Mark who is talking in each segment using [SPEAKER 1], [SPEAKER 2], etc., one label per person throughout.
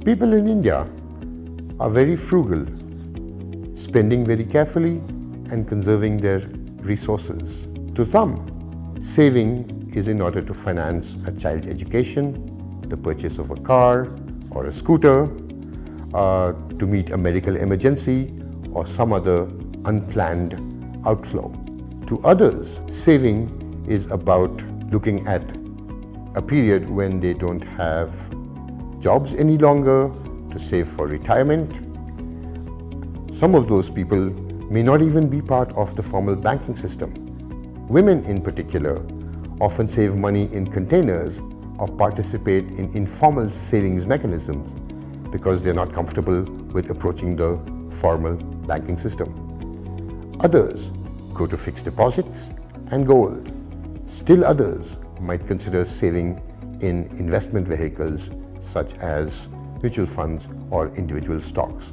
[SPEAKER 1] People in India are very frugal, spending very carefully and conserving their resources. To some, saving is in order to finance a child's education, the purchase of a car or a scooter, to meet a medical emergency or some other unplanned outflow. To others, saving is about looking at a period when they don't have jobs any longer, to save for retirement. Some of those people may not even be part of the formal banking system. Women in particular often save money in containers or participate in informal savings mechanisms because they're not comfortable with approaching the formal banking system. Others go to fixed deposits and gold. Still others might consider saving in investment vehicles such as mutual funds or individual stocks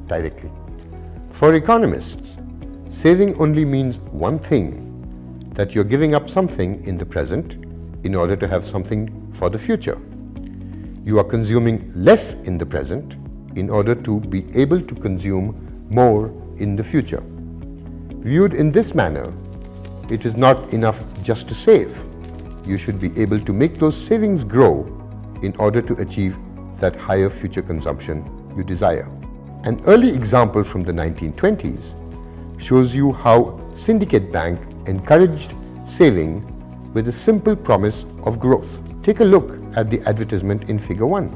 [SPEAKER 1] directly. For economists, saving only means one thing, that you're giving up something in the present in order to have something for the future. You are consuming less in the present in order to be able to consume more in the future. Viewed in this manner, it is not enough just to save. You should be able to make those savings grow in order to achieve that higher future consumption you desire. An early example from the 1920s shows you how Syndicate Bank encouraged saving with a simple promise of growth. Take a look at the advertisement in Figure 1.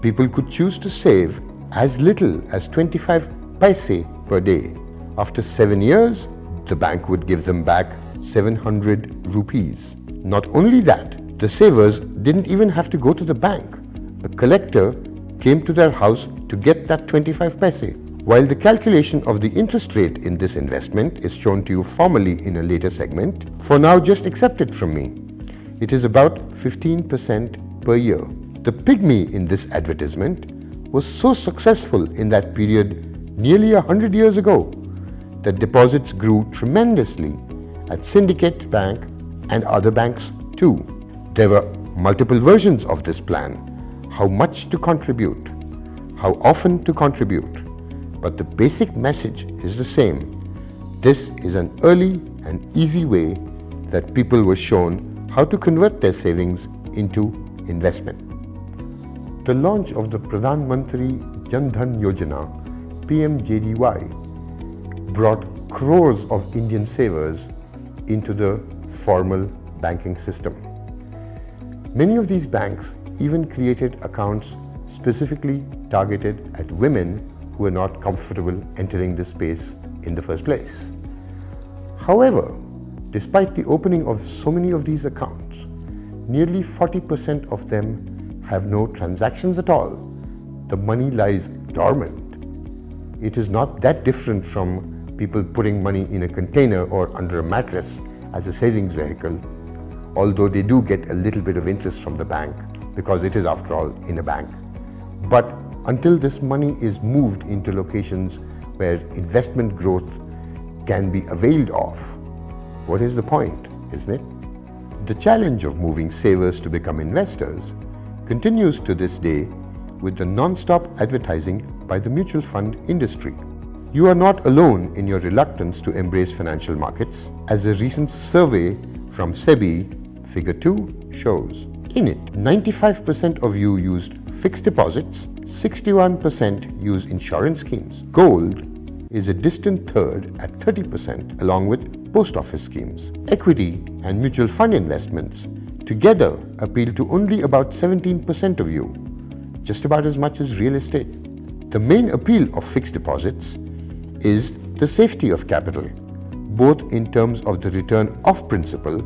[SPEAKER 1] People could choose to save as little as 25 paise per day. After 7 years, the bank would give them back 700 rupees. Not only that, the savers didn't even have to go to the bank. A collector came to their house to get that 25 paise. While the calculation of the interest rate in this investment is shown to you formally in a later segment, for now just accept it from me. It is about 15% per year. The pygmy in this advertisement was so successful in that period nearly 100 years ago that deposits grew tremendously at Syndicate Bank and other banks too. There were multiple versions of this plan, how much to contribute, how often to contribute, but the basic message is the same. This is an early and easy way that people were shown how to convert their savings into investment. The launch of the Pradhan Mantri Jan Dhan Yojana (PMJDY) brought crores of Indian savers into the formal banking system. Many of these banks even created accounts specifically targeted at women who were not comfortable entering this space in the first place. However, despite the opening of so many of these accounts, nearly 40% of them have no transactions at all. The money lies dormant. It is not that different from people putting money in a container or under a mattress as a savings vehicle, although they do get a little bit of interest from the bank because it is, after all, in a bank. But until this money is moved into locations where investment growth can be availed of, what is the point, isn't it? The challenge of moving savers to become investors continues to this day with the non-stop advertising by the mutual fund industry. You are not alone in your reluctance to embrace financial markets, as a recent survey from SEBI, Figure 2, shows. In it, 95% of you used fixed deposits, 61% use insurance schemes. Gold is a distant third at 30%, along with post office schemes. Equity and mutual fund investments together appeal to only about 17% of you, just about as much as real estate. The main appeal of fixed deposits is the safety of capital, both in terms of the return of principal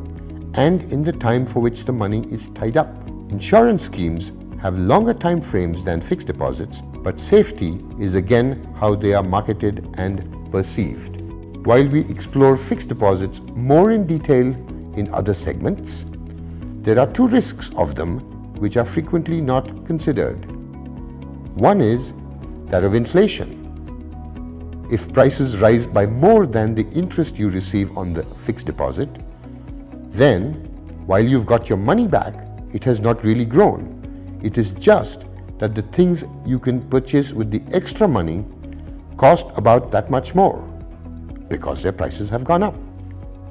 [SPEAKER 1] and in the time for which the money is tied up. Insurance schemes have longer time frames than fixed deposits, but safety is again how they are marketed and perceived. While we explore fixed deposits more in detail in other segments, there are two risks of them which are frequently not considered. One is that of inflation. If prices rise by more than the interest you receive on the fixed deposit, then while you've got your money back, it has not really grown. It is just that the things you can purchase with the extra money cost about that much more because their prices have gone up.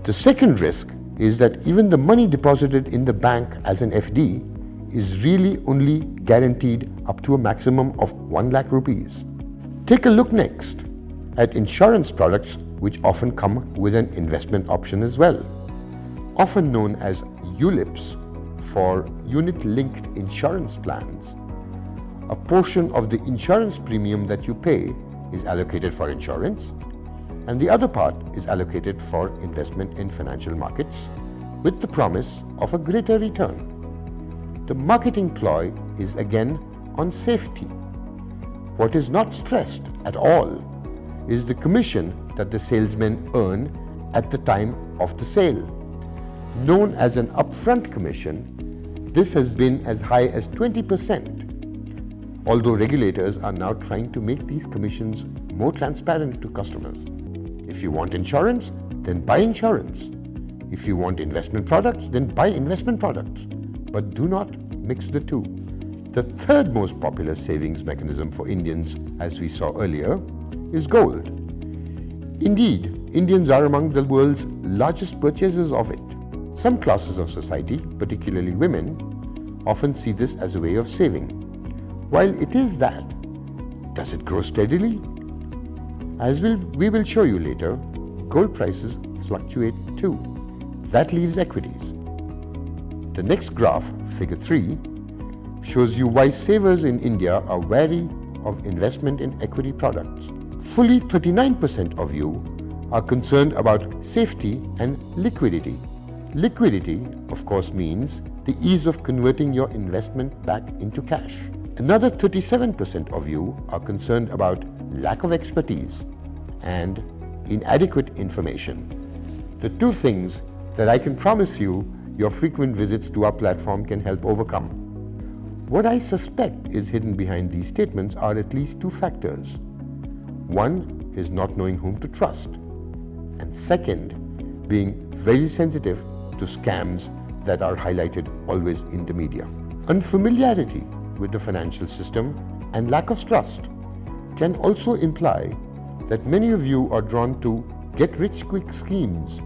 [SPEAKER 1] The second risk is that even the money deposited in the bank as an FD is really only guaranteed up to a maximum of 1 lakh rupees. Take a look next at insurance products, which often come with an investment option as well. Often known as ULIPs for unit-linked insurance plans. A portion of the insurance premium that you pay is allocated for insurance, and the other part is allocated for investment in financial markets with the promise of a greater return. The marketing ploy is again on safety. What is not stressed at all is the commission that the salesmen earn at the time of the sale. Known as an upfront commission, this has been as high as 20%, although regulators are now trying to make these commissions more transparent to customers. If you want insurance, then buy insurance. If you want investment products, then buy investment products. But do not mix the two. The third most popular savings mechanism for Indians, as we saw earlier, is gold. Indeed, Indians are among the world's largest purchasers of it. Some classes of society, particularly women, often see this as a way of saving. While it is that, does it grow steadily? As we will show you later, gold prices fluctuate too. That leaves equities. The next graph, figure 3, shows you why savers in India are wary of investment in equity products. Fully 39% of you are concerned about safety and liquidity. Liquidity, of course, means the ease of converting your investment back into cash. Another 37% of you are concerned about lack of expertise and inadequate information. The two things that I can promise you your frequent visits to our platform can help overcome. What I suspect is hidden behind these statements are at least 2 factors. One is not knowing whom to trust, and second, being very sensitive to scams that are highlighted always in the media. Unfamiliarity with the financial system and lack of trust can also imply that many of you are drawn to get-rich-quick schemes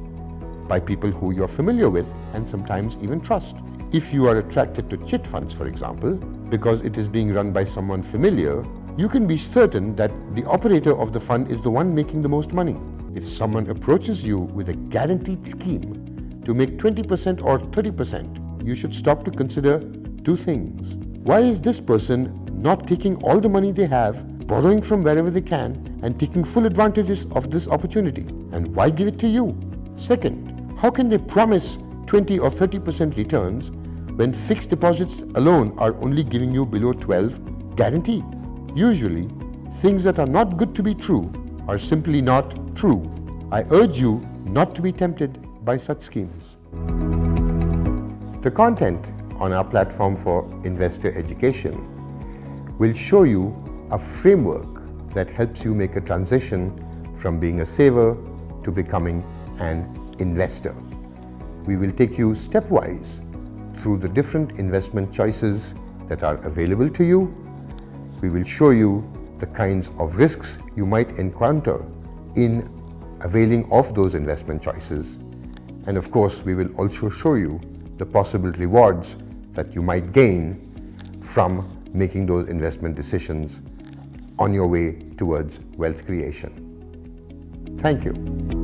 [SPEAKER 1] by people who you're familiar with and sometimes even trust. If you are attracted to chit funds, for example, because it is being run by someone familiar, you can be certain that the operator of the fund is the one making the most money. If someone approaches you with a guaranteed scheme to make 20% or 30%, you should stop to consider 2 things. Why is this person not taking all the money they have, borrowing from wherever they can, and taking full advantages of this opportunity? And why give it to you? Second, how can they promise 20 or 30% returns when fixed deposits alone are only giving you below 12 guaranteed? Usually, things that are not good to be true are simply not true. I urge you not to be tempted by such schemes. The content on our platform for investor education will show you a framework that helps you make a transition from being a saver to becoming an investor. We will take you stepwise through the different investment choices that are available to you. We will show you the kinds of risks you might encounter in availing of those investment choices. And of course, we will also show you the possible rewards that you might gain from making those investment decisions on your way towards wealth creation. Thank you.